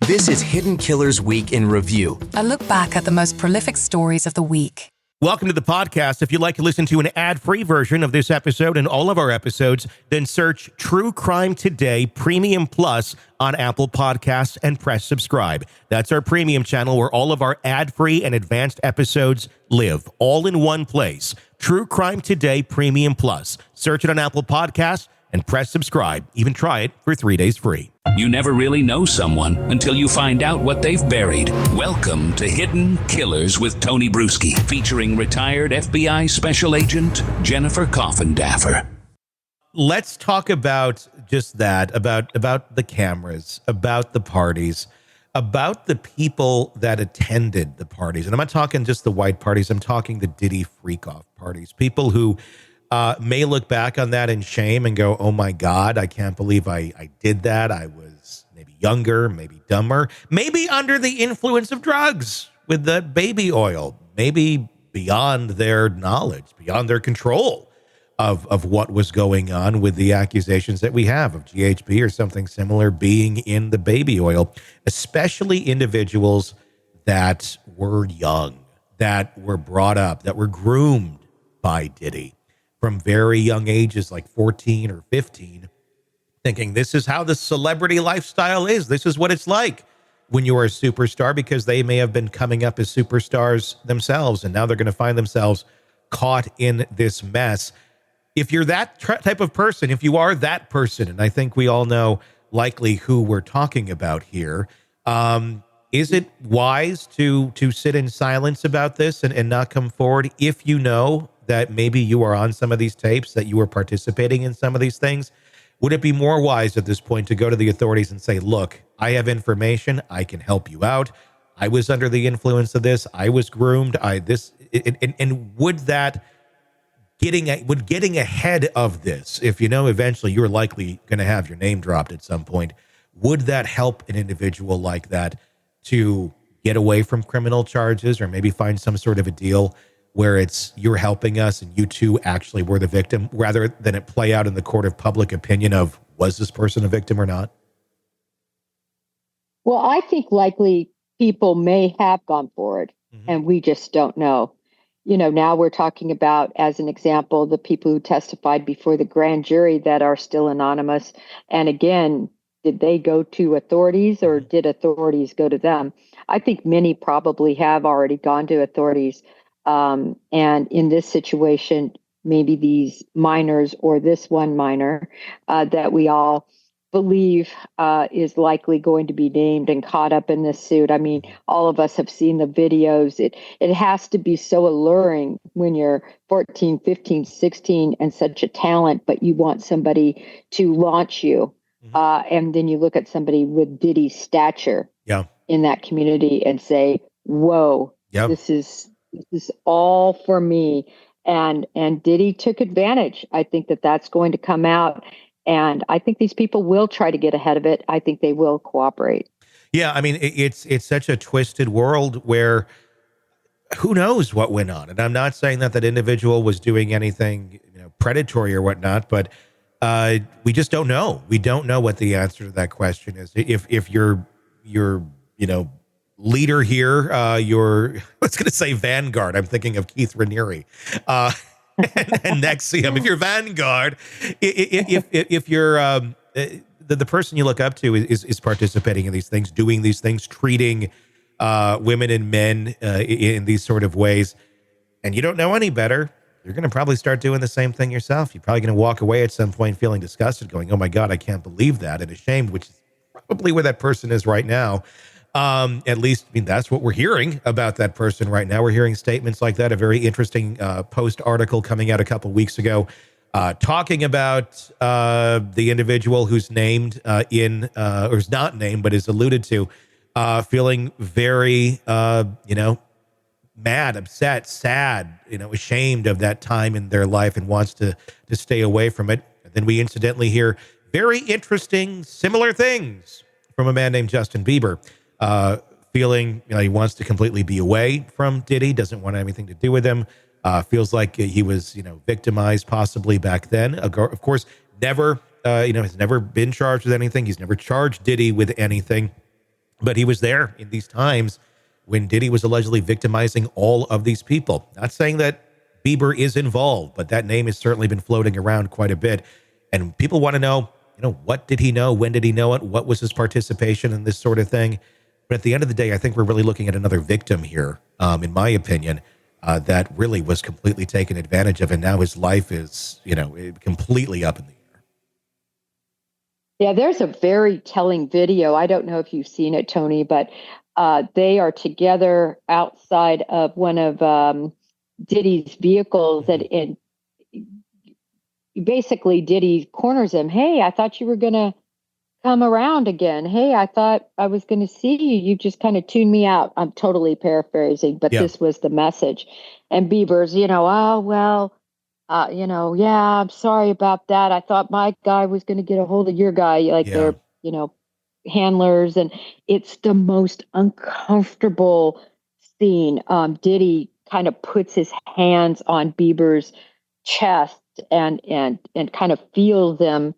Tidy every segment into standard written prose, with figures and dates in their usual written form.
This is Hidden Killers Week in Review. A look back at the most prolific stories of the week. Welcome to the podcast. If you'd like to listen to an ad-free version of this episode and all of our episodes, then search True Crime Today Premium Plus on Apple Podcasts and press subscribe. That's our premium channel where all of our ad-free and advanced episodes live, all in one place. True Crime Today Premium Plus. Search it on Apple Podcasts and press subscribe. Even try it for 3 days free. You never really know someone until you find out what they've buried. Welcome to Hidden Killers with Tony Brueski, featuring retired FBI Special Agent Jennifer Coffindaffer. Let's talk about just that, about the cameras, about the parties, about the people that attended the parties. And I'm not talking just the white parties. I'm talking the Diddy freak-off parties. People who may look back on that in shame and go, oh my God, I can't believe I did that. I was maybe younger, maybe dumber, maybe under the influence of drugs with the baby oil, maybe beyond their knowledge, beyond their control of what was going on with the accusations that we have of GHB or something similar being in the baby oil, especially individuals that were young, that were brought up, that were groomed by Diddy from very young ages, like 14 or 15, thinking this is how the celebrity lifestyle is. This is what it's like when you are a superstar, because they may have been coming up as superstars themselves, and now they're going to find themselves caught in this mess. If you're that type of person, if you are that person, and I think we all know likely who we're talking about here, is it wise to sit in silence about this and not come forward if you know that maybe you are on some of these tapes, that you were participating in some of these things? Would it be more wise at this point to go to the authorities and say, look, I have information, I can help you out. I was under the influence of this. I was groomed. And would that getting ahead of this, if you know eventually you're likely going to have your name dropped at some point, would that help an individual like that to get away from criminal charges, or maybe find some sort of a deal where it's you're helping us and you two actually were the victim, rather than it play out in the court of public opinion of, was this person a victim or not? Well, I think likely people may have gone forward, and we just don't know. You know, now we're talking about, as an example, the people who testified before the grand jury that are still anonymous. And again, did they go to authorities, or did authorities go to them? I think many probably have already gone to authorities. And in this situation, maybe these minors, or this one minor that we all believe is likely going to be named and caught up in this suit. I mean, all of us have seen the videos. It has to be so alluring when you're 14, 15, 16 and such a talent, but you want somebody to launch you. And then you look at somebody with Diddy's stature in that community and say, whoa, this is all for me. And Diddy took advantage. I think that's going to come out. And I think these people will try to get ahead of it. I think they will cooperate. Yeah, I mean, it's such a twisted world where who knows what went on. And I'm not saying that individual was doing anything, predatory or whatnot, but we just don't know. We don't know what the answer to that question is. If your leader here, your, I was going to say Vanguard. I'm thinking of Keith Raniere. And NXIVM. If you're Vanguard, if you're the person you look up to is participating in these things, doing these things, treating women and men in these sort of ways, and you don't know any better, you're going to probably start doing the same thing yourself. You're probably going to walk away at some point feeling disgusted, going, oh my God, I can't believe that, and ashamed, which is probably where that person is right now. At least, I mean, that's what we're hearing about that person right now. We're hearing statements like that. A very interesting Post article coming out a couple weeks ago, talking about the individual who's named or is not named, but is alluded to, feeling very, mad, upset, sad, ashamed of that time in their life and wants to stay away from it. And then we incidentally hear very interesting, similar things from a man named Justin Bieber. Feeling, he wants to completely be away from Diddy, doesn't want anything to do with him, feels like he was, victimized possibly back then. Of course, never, has never been charged with anything. He's never charged Diddy with anything. But he was there in these times when Diddy was allegedly victimizing all of these people. Not saying that Bieber is involved, but that name has certainly been floating around quite a bit. And people want to know, what did he know? When did he know it? What was his participation in this sort of thing? But at the end of the day, I think we're really looking at another victim here, in my opinion, that really was completely taken advantage of. And now his life is, completely up in the air. Yeah, there's a very telling video. I don't know if you've seen it, Tony, but they are together outside of one of Diddy's vehicles, and basically Diddy corners him. Hey, I thought you were going to come around again. Hey, I thought I was going to see you. You just kind of tuned me out. I'm totally paraphrasing, but this was the message. And Bieber's, oh, well, yeah, I'm sorry about that. I thought my guy was going to get a hold of your guy. Like they're, handlers. And it's the most uncomfortable scene. Diddy kind of puts his hands on Bieber's chest and kind of feels them.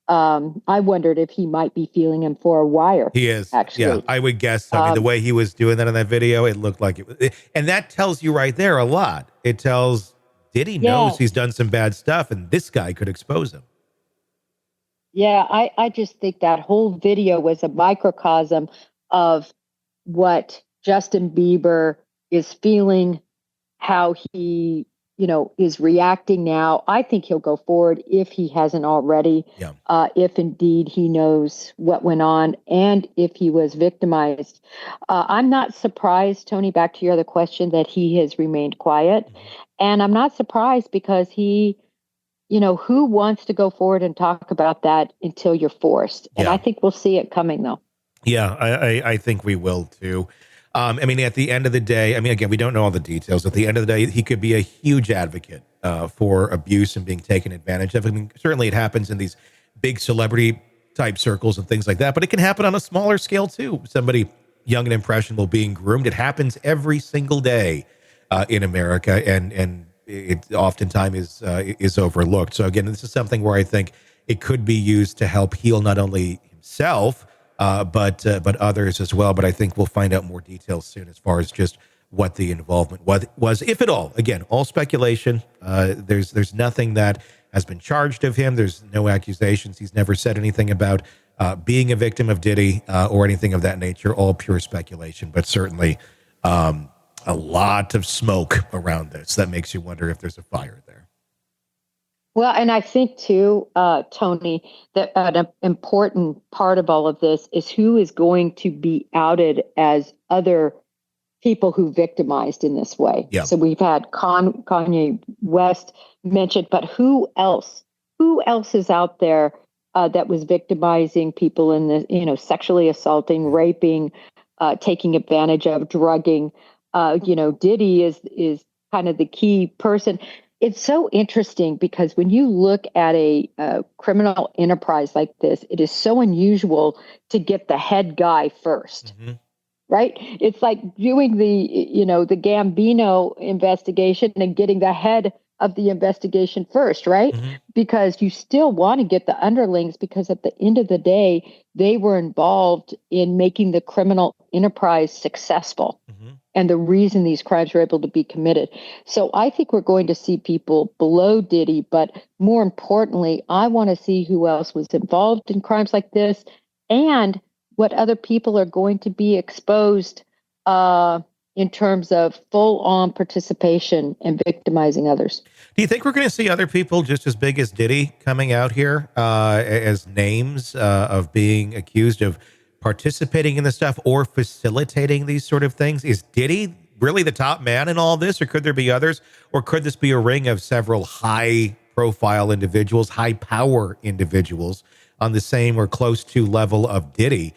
I wondered if he might be feeling him for a wire. He is. Actually. Yeah, I would guess. I mean, the way he was doing that in that video, it looked like it. And that tells you right there a lot. It tells Diddy knows he's done some bad stuff, and this guy could expose him. Yeah, I just think that whole video was a microcosm of what Justin Bieber is feeling, how he, is reacting now. I think he'll go forward if he hasn't already, if indeed he knows what went on and if he was victimized. I'm not surprised, Tony, back to your other question, that he has remained quiet. And I'm not surprised because he, who wants to go forward and talk about that until you're forced? And I think we'll see it coming, though. Yeah, I think we will, too. I mean, at the end of the day, again, we don't know all the details. At the end of the day, he could be a huge advocate for abuse and being taken advantage of. I mean, certainly it happens in these big celebrity type circles and things like that, but it can happen on a smaller scale, too. Somebody young and impressionable being groomed. It happens every single day in America, and it oftentimes is overlooked. So again, this is something where I think it could be used to help heal not only himself, but others as well. But I think we'll find out more details soon as far as just what the involvement was, if at all. Again, all speculation. There's nothing that has been charged of him. There's no accusations. He's never said anything about being a victim of Diddy or anything of that nature. All pure speculation, but certainly a lot of smoke around this that makes you wonder if there's a fire there. Well, and I think too, Tony, that an important part of all of this is who is going to be outed as other people who victimized in this way. Yeah. So we've had Kanye West mentioned, but who else? Who else is out there that was victimizing people in the, sexually assaulting, raping, taking advantage of, drugging? Diddy is kind of the key person. It's so interesting because when you look at a criminal enterprise like this, it is so unusual to get the head guy first, right? It's like doing the Gambino investigation and getting the head of the investigation first, right? Because you still want to get the underlings, because at the end of the day, they were involved in making the criminal enterprise successful. And the reason these crimes were able to be committed. So I think we're going to see people below Diddy, but more importantly, I want to see who else was involved in crimes like this and what other people are going to be exposed in terms of full-on participation and victimizing others. Do you think we're going to see other people just as big as Diddy coming out here as names of being accused of participating in this stuff or facilitating these sort of things? Is Diddy really the top man in all this, or could there be others? Or could this be a ring of several high-profile individuals, high-power individuals on the same or close to level of Diddy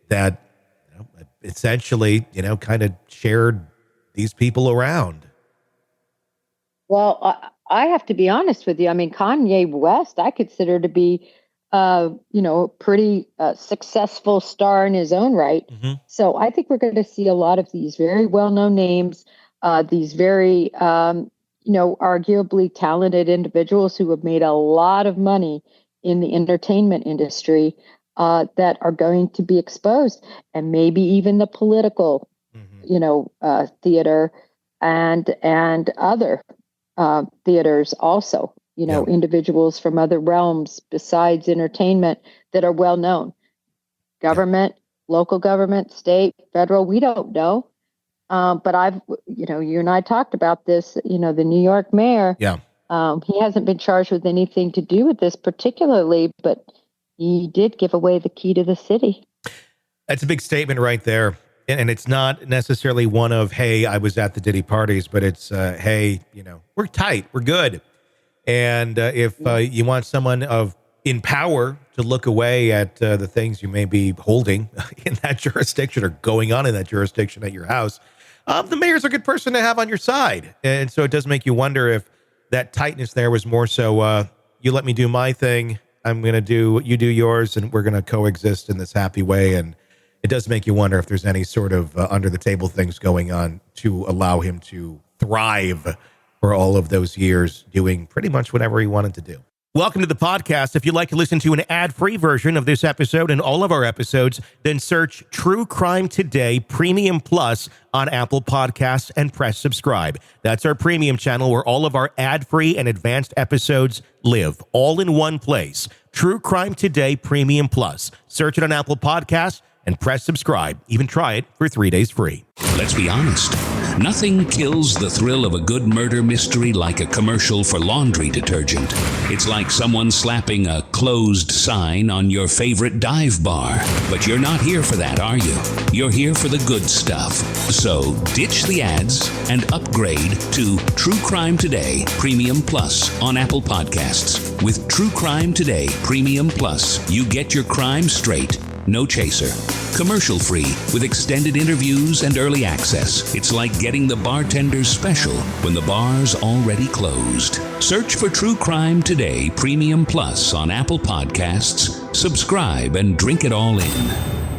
that essentially, kind of shared these people around? Well, I have to be honest with you. I mean, Kanye West, I consider to be a pretty successful star in his own right. So I think we're going to see a lot of these very well-known names, these very, arguably talented individuals who have made a lot of money in the entertainment industry that are going to be exposed, and maybe even the political, theater and other theaters also. Individuals from other realms besides entertainment that are well known. Government, local government, state, federal, we don't know. But you and I talked about this, the New York mayor. Yeah. He hasn't been charged with anything to do with this particularly, but he did give away the key to the city. That's a big statement right there. And it's not necessarily one of, hey, I was at the Diddy parties, but it's, hey, we're tight, we're good. And if you want someone in power to look away at the things you may be holding in that jurisdiction or going on in that jurisdiction at your house, the mayor's a good person to have on your side. And so it does make you wonder if that tightness there was more so, you let me do my thing, I'm going to do what you do yours, and we're going to coexist in this happy way. And it does make you wonder if there's any sort of under the table things going on to allow him to thrive for all of those years, doing pretty much whatever he wanted to do. Welcome to the podcast. If you'd like to listen to an ad-free version of this episode and all of our episodes, then search True Crime Today Premium Plus on Apple Podcasts and press subscribe. That's our premium channel where all of our ad-free and advanced episodes live, all in one place. True Crime Today Premium Plus. Search it on Apple Podcasts and press subscribe. Even try it for 3 days free. Let's be honest. Nothing kills the thrill of a good murder mystery like a commercial for laundry detergent. It's like someone slapping a closed sign on your favorite dive bar. But you're not here for that, are you? You're here for the good stuff. So ditch the ads and upgrade to True Crime Today Premium Plus on Apple Podcasts. With True Crime Today Premium Plus, you get your crime straight. No chaser. Commercial free with extended interviews and early access. It's like getting the bartender's special when the bar's already closed. Search for True Crime Today Premium Plus on Apple Podcasts. Subscribe and drink it all in.